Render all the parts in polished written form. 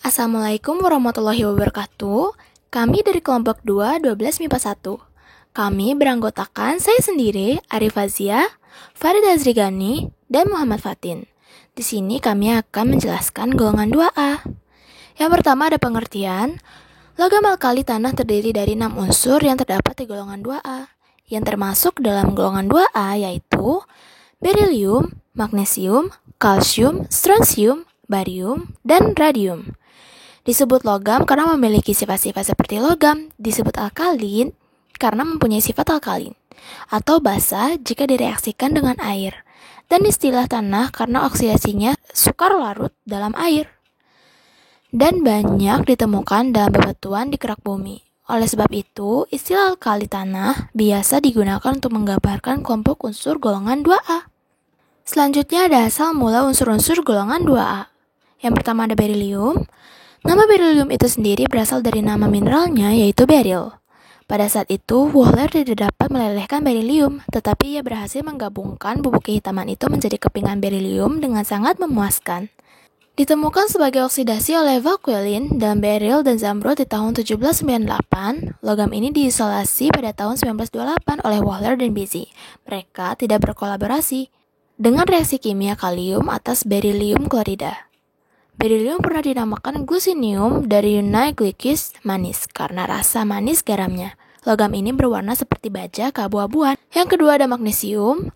Assalamualaikum warahmatullahi wabarakatuh. Kami dari kelompok 2, 12 MIPA 1. Kami beranggotakan saya sendiri, Arif Fazia, Farid Azrigani, dan Muhammad Fatin. Di sini kami akan menjelaskan golongan 2A. Yang pertama ada pengertian. Logam alkali tanah terdiri dari 6 unsur yang terdapat di golongan 2A. Yang termasuk dalam golongan 2A yaitu berilium, magnesium, kalsium, strontium, barium, dan radium. Disebut logam karena memiliki sifat-sifat seperti logam, disebut alkalin karena mempunyai sifat alkalin, atau basa jika direaksikan dengan air, dan istilah tanah karena oksidasinya sukar larut dalam air. Dan banyak ditemukan dalam bebatuan di kerak bumi. Oleh sebab itu, istilah alkali tanah biasa digunakan untuk menggambarkan kelompok unsur golongan 2A. Selanjutnya ada asal mula unsur-unsur golongan 2A. Yang pertama ada berilium. Nama berilium itu sendiri berasal dari nama mineralnya yaitu beril. Pada saat itu, Wohler tidak dapat melelehkan berilium, tetapi ia berhasil menggabungkan bubuk kehitaman itu menjadi kepingan berilium dengan sangat memuaskan. Ditemukan sebagai oksidasi oleh Vauquelin dalam beril dan zamrud di tahun 1798, logam ini diisolasi pada tahun 1928 oleh Wohler dan Bezy. Mereka tidak berkolaborasi dengan reaksi kimia kalium atas berilium klorida. Berilium pernah dinamakan glucinium dari Yunai glikis manis karena rasa manis garamnya. Logam ini berwarna seperti baja keabu-abuan. Yang kedua ada magnesium.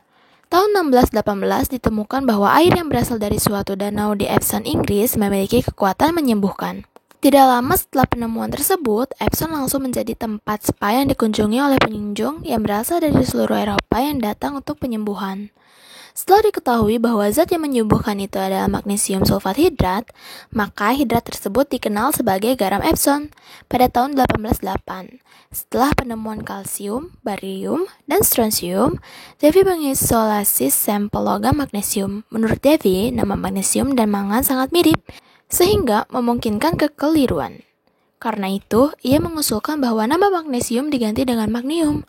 Tahun 1618 ditemukan bahwa air yang berasal dari suatu danau di Epsom, Inggris memiliki kekuatan menyembuhkan. Tidak lama setelah penemuan tersebut, Epsom langsung menjadi tempat spa yang dikunjungi oleh pengunjung yang berasal dari seluruh Eropa yang datang untuk penyembuhan. Setelah diketahui bahwa zat yang menyembuhkan itu adalah magnesium sulfat hidrat, maka hidrat tersebut dikenal sebagai garam Epsom pada tahun 1808. Setelah penemuan kalsium, barium, dan strontium, Davy mengisolasi sampel logam magnesium. Menurut Davy, nama magnesium dan mangan sangat mirip, sehingga memungkinkan kekeliruan. Karena itu, ia mengusulkan bahwa nama magnesium diganti dengan magnium.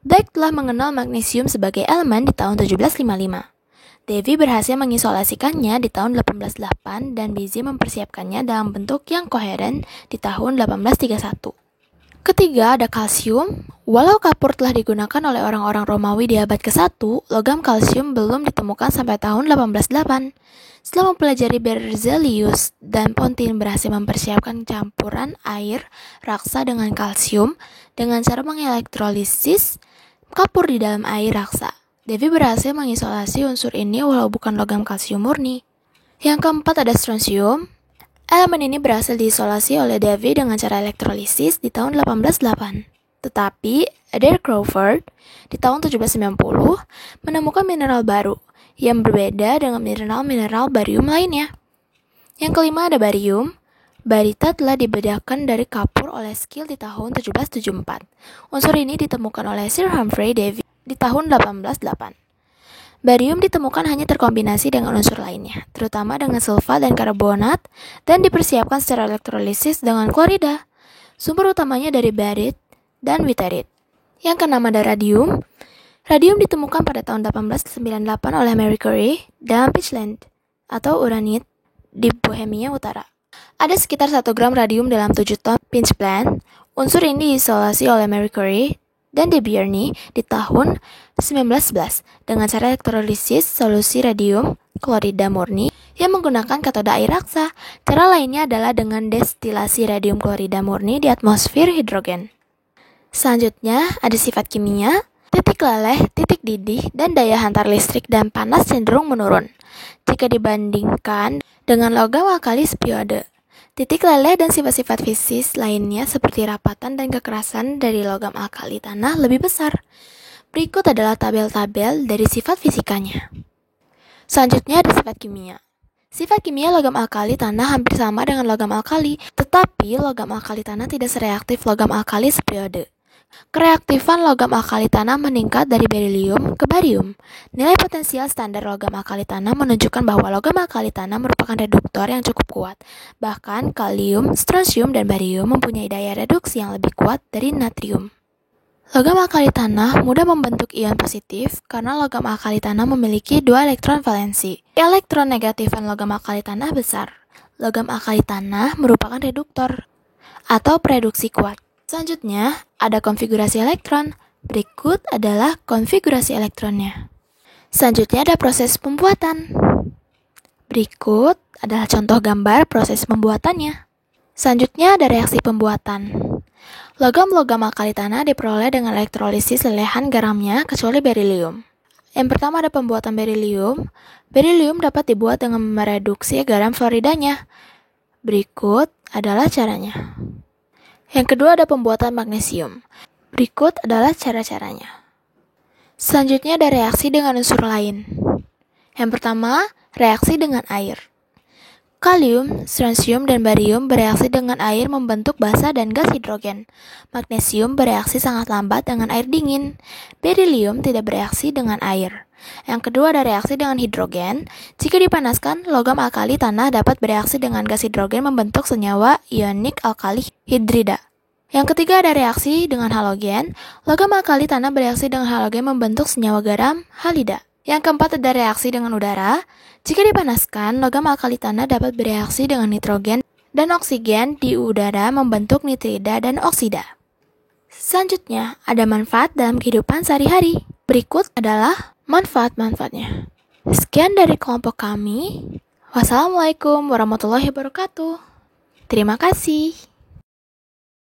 Black telah mengenal magnesium sebagai elemen di tahun 1755. Davy berhasil mengisolasikannya di tahun 1808 dan Bezy mempersiapkannya dalam bentuk yang koheren di tahun 1831. Ketiga ada kalsium. Walau kapur telah digunakan oleh orang-orang Romawi di abad ke-1, logam kalsium belum ditemukan sampai tahun 1808. Setelah mempelajari Berzelius dan Pontin berhasil mempersiapkan campuran air raksa dengan kalsium dengan cara mengelektrolisis kapur di dalam air raksa. Davy berhasil mengisolasi unsur ini walau bukan logam kalsium murni. Yang keempat ada strontium. Elemen ini berhasil diisolasi oleh Davy dengan cara elektrolisis di tahun 1808. Tetapi, Adair Crawford di tahun 1790 menemukan mineral baru yang berbeda dengan mineral-mineral barium lainnya. Yang kelima ada barium. Barita telah dibedakan dari kapur oleh Skill di tahun 1774. Unsur ini ditemukan oleh Sir Humphrey Davy di tahun 1808. Barium ditemukan hanya terkombinasi dengan unsur lainnya, terutama dengan sulfat dan karbonat, dan dipersiapkan secara elektrolisis dengan klorida. Sumber utamanya dari barit dan witerit. Yang keenam ada radium. Radium ditemukan pada tahun 1898 oleh Marie Curie dalam pitchblende atau uranit di Bohemia Utara. Ada sekitar 1 gram radium dalam 7 ton pitchblende. Unsur ini diisolasi oleh Marie Curie dan de Broglie di tahun 1911 dengan cara elektrolisis solusi radium klorida murni yang menggunakan katoda air raksa. Cara lainnya adalah dengan destilasi radium klorida murni di atmosfer hidrogen. Selanjutnya ada sifat kimia. Titik leleh, titik didih, dan daya hantar listrik dan panas cenderung menurun jika dibandingkan dengan logam alkali spiode. Titik leleh dan sifat-sifat fisik lainnya seperti rapatan dan kekerasan dari logam alkali tanah lebih besar. Berikut adalah tabel-tabel dari sifat fisikanya. Selanjutnya ada sifat kimia. Sifat kimia logam alkali tanah hampir sama dengan logam alkali, tetapi logam alkali tanah tidak sereaktif logam alkali spiode. Kereaktifan logam alkali tanah meningkat dari berilium ke barium. Nilai potensial standar logam alkali tanah menunjukkan bahwa logam alkali tanah merupakan reduktor yang cukup kuat. Bahkan kalium, strontium, dan barium mempunyai daya reduksi yang lebih kuat dari natrium. Logam alkali tanah mudah membentuk ion positif karena logam alkali tanah memiliki 2 elektron valensi. Elektron negatifan logam alkali tanah besar. logam alkali tanah merupakan reduktor atau pereduksi kuat. Selanjutnya, ada konfigurasi elektron. Berikut adalah konfigurasi elektronnya. Selanjutnya ada proses pembuatan. Berikut adalah contoh gambar proses pembuatannya. Selanjutnya ada reaksi pembuatan. Logam-logam alkali tanah diperoleh dengan elektrolisis lelehan garamnya kecuali berilium. Yang pertama ada pembuatan berilium. Berilium dapat dibuat dengan mereduksi garam fluoridanya. Berikut adalah caranya. Yang kedua ada pembuatan magnesium. Berikut adalah cara-caranya. Selanjutnya ada reaksi dengan unsur lain. Yang pertama, reaksi dengan air. Kalium, strontium, dan barium bereaksi dengan air membentuk basa dan gas hidrogen. Magnesium bereaksi sangat lambat dengan air dingin. Berilium tidak bereaksi dengan air. Yang kedua ada reaksi dengan hidrogen. Jika dipanaskan, logam alkali tanah dapat bereaksi dengan gas hidrogen membentuk senyawa ionik alkali hidrida. Yang ketiga ada reaksi dengan halogen. Logam alkali tanah bereaksi dengan halogen membentuk senyawa garam halida. Yang keempat ada reaksi dengan udara. Jika dipanaskan, logam alkali tanah dapat bereaksi dengan nitrogen dan oksigen di udara membentuk nitrida dan oksida. Selanjutnya, ada manfaat dalam kehidupan sehari-hari. Berikut adalah manfaat-manfaatnya. Sekian dari kelompok kami. Wassalamualaikum warahmatullahi wabarakatuh. Terima kasih.